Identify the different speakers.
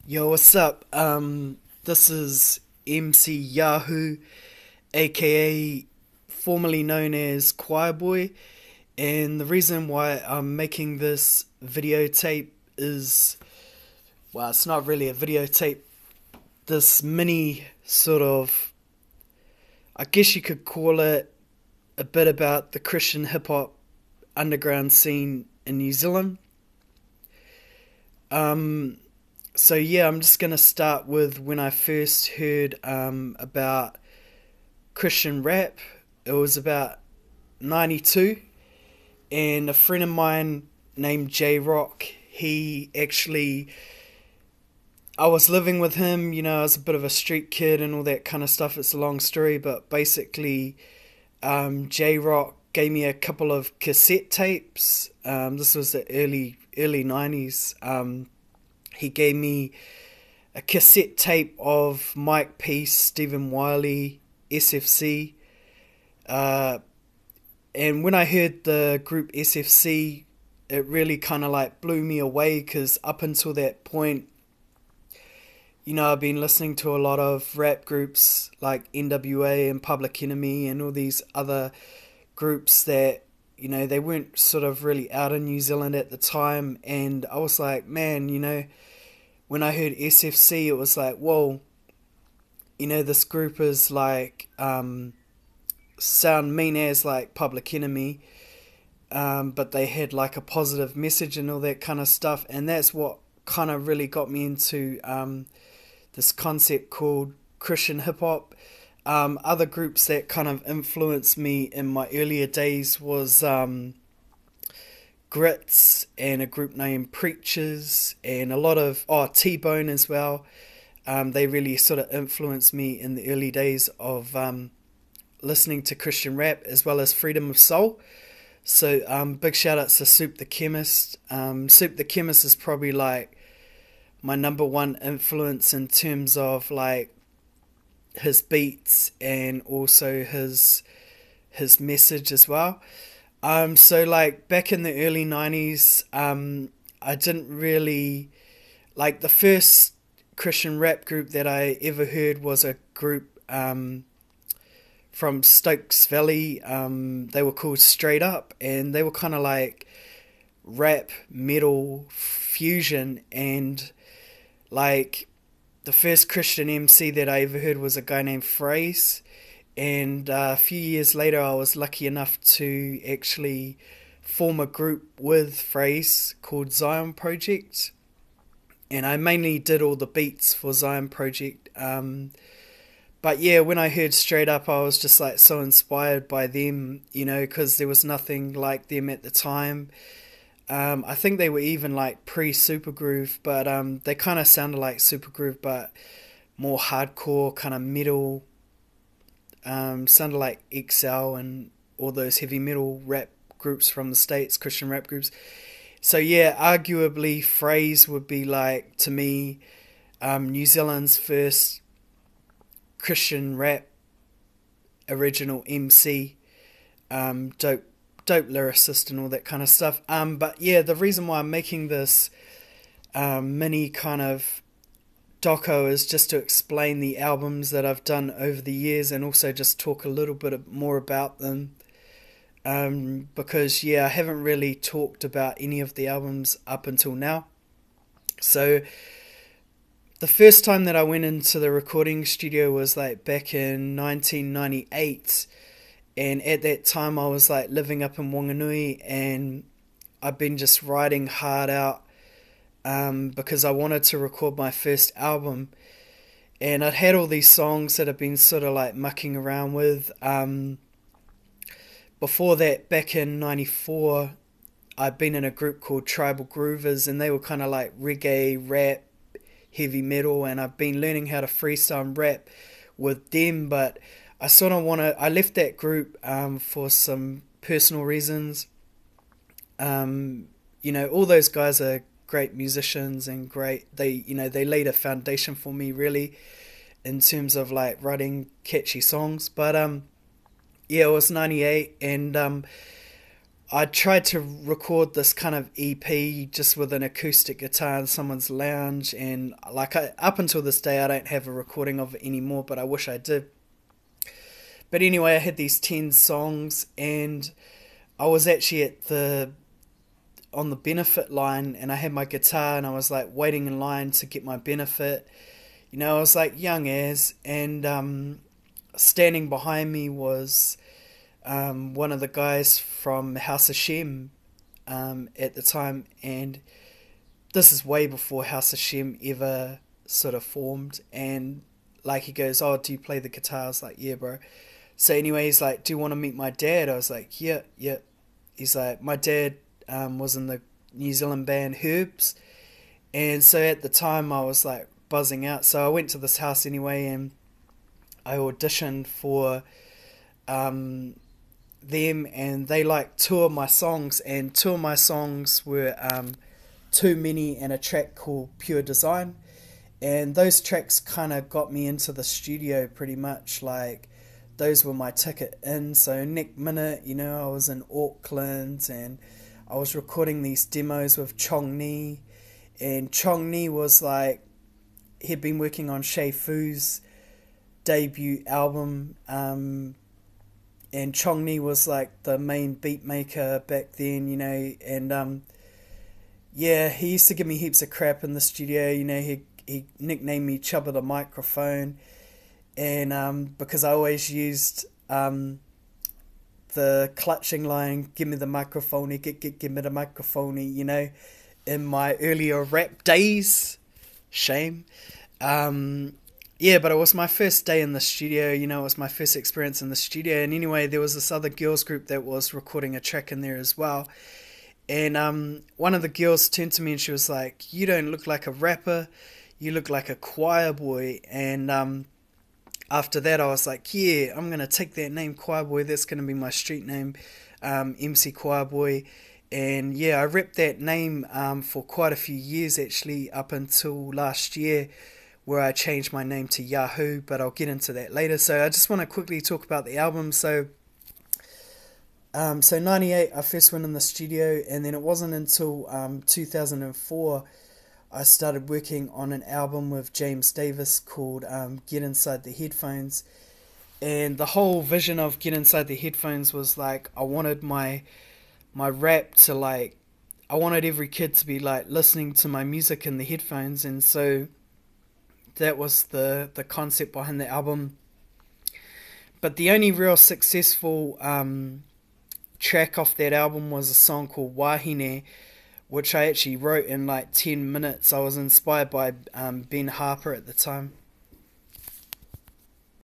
Speaker 1: Yo, what's up? This is MC Yahoo, aka formerly known as Choirboy, and the reason why I'm making this videotape is, well, it's not really a videotape, this mini sort of, I guess you could call it a bit about the Christian hip hop underground scene in New Zealand. Um, So yeah, I'm just gonna start with when I first heard about Christian rap. It was about '92, and a friend of mine named J Rock. He actually, I was living with him. I was a bit of a street kid and all that kind of stuff. It's a long story, but basically, J Rock gave me a couple of cassette tapes. This was the early '90s. He gave me a cassette tape of Mike Peace, Stephen Wiley, SFC. Uh, and when I heard the group SFC, it really kind of like blew me away because up until that point, I've been listening to a lot of rap groups like NWA and Public Enemy and all these other groups that, they weren't sort of really out in New Zealand at the time. And I was like, man, when I heard SFC, it was like, whoa, this group is like, sound mean as like Public Enemy, but they had like a positive message and all that kind of stuff. And that's what kind of really got me into this concept called Christian hip hop. Other groups that kind of influenced me in my earlier days was Grits and a group named Preachers and a lot of T-Bone as well. They really sort of influenced me in the early days of listening to Christian rap as well as Freedom of Soul. So big shout outs to Soup the Chemist. Soup the Chemist is probably like my number one influence in terms of like his beats and also his message as well. So like back in the early '90s, I didn't really like the first Christian rap group that I ever heard was a group from Stokes Valley. They were called Straight Up, and they were kind of like rap metal fusion. And like the first Christian MC that I ever heard was a guy named Phrase. And a few years later, I was lucky enough to actually form a group with Phrase called Zion Project. And I mainly did all the beats for Zion Project. But yeah, when I heard Straight Up, I was just like so inspired by them, because there was nothing like them at the time. I think they were even like pre-Supergroove, but they kind of sounded like Supergroove, but more hardcore, kind of metal. Sounded like XL and all those heavy metal rap groups from the States, Christian rap groups. So yeah, arguably Phrase would be like, to me, New Zealand's first Christian rap original MC. Dope lyricist and all that kind of stuff. But yeah, the reason why I'm making this mini kind of doco is just to explain the albums that I've done over the years and also just talk a little bit more about them. Because yeah, I haven't really talked about any of the albums up until now. So the first time that I went into the recording studio was like back in 1998, and at that time I was like living up in Wanganui, and I've been just writing hard out because I wanted to record my first album. And I'd had all these songs that I've been sort of like mucking around with. Before that, back in '94, I'd been in a group called Tribal Groovers, and they were kind of like reggae, rap, heavy metal, and I've been learning how to freestyle and rap with them. But I left that group for some personal reasons. All those guys are great musicians and they laid a foundation for me really in terms of like writing catchy songs. But yeah, it was '98, and I tried to record this kind of EP just with an acoustic guitar in someone's lounge, and up until this day, I don't have a recording of it anymore, but I wish I did. But anyway, I had these 10 songs, and I was actually on the benefit line, and I had my guitar, and I was like waiting in line to get my benefit. I was like young as, and standing behind me was one of the guys from House of Shem at the time, and this is way before House of Shem ever sort of formed. And like he goes, "Oh, do you play the guitar?" I was like, "Yeah, bro." So anyway, he's like, "Do you want to meet my dad?" I was like, "Yeah, yeah." He's like, "My dad was in the New Zealand band Herbs," and so at the time I was like buzzing out. So I went to this house anyway, and I auditioned for them, and they liked two of my songs, and two of my songs were Too Many and a track called Pure Design. And those tracks kind of got me into the studio pretty much. Like, those were my ticket in. So next minute, I was in Auckland, and I was recording these demos with Chong Ni. And Chong Ni was like, he'd been working on Shay Fu's debut album, and Chong Ni was like the main beat maker back then, and yeah, he used to give me heaps of crap in the studio. He nicknamed me Chubba the Microphone, and because I always used the clutching line, "Give me the microphone, give me the microphone," in my earlier rap days. Shame. Yeah, but it was my first day in the studio, it was my first experience in the studio. And anyway, there was this other girls group that was recording a track in there as well. And one of the girls turned to me and she was like, "You don't look like a rapper, you look like a choir boy." And after that, I was like, "Yeah, I'm going to take that name, Choir Boy. That's going to be my street name, MC Choir Boy." And yeah, I repped that name for quite a few years, actually, up until last year, where I changed my name to Yahoo, but I'll get into that later. So I just want to quickly talk about the album. So 98, I first went in the studio, and then it wasn't until 2004 I started working on an album with James Davis called Get Inside the Headphones. And the whole vision of Get Inside the Headphones was like, I wanted my rap to like, I wanted every kid to be like listening to my music in the headphones. And so that was the concept behind the album. But the only real successful track off that album was a song called Wahine, which I actually wrote in like 10 minutes. I was inspired by Ben Harper at the time.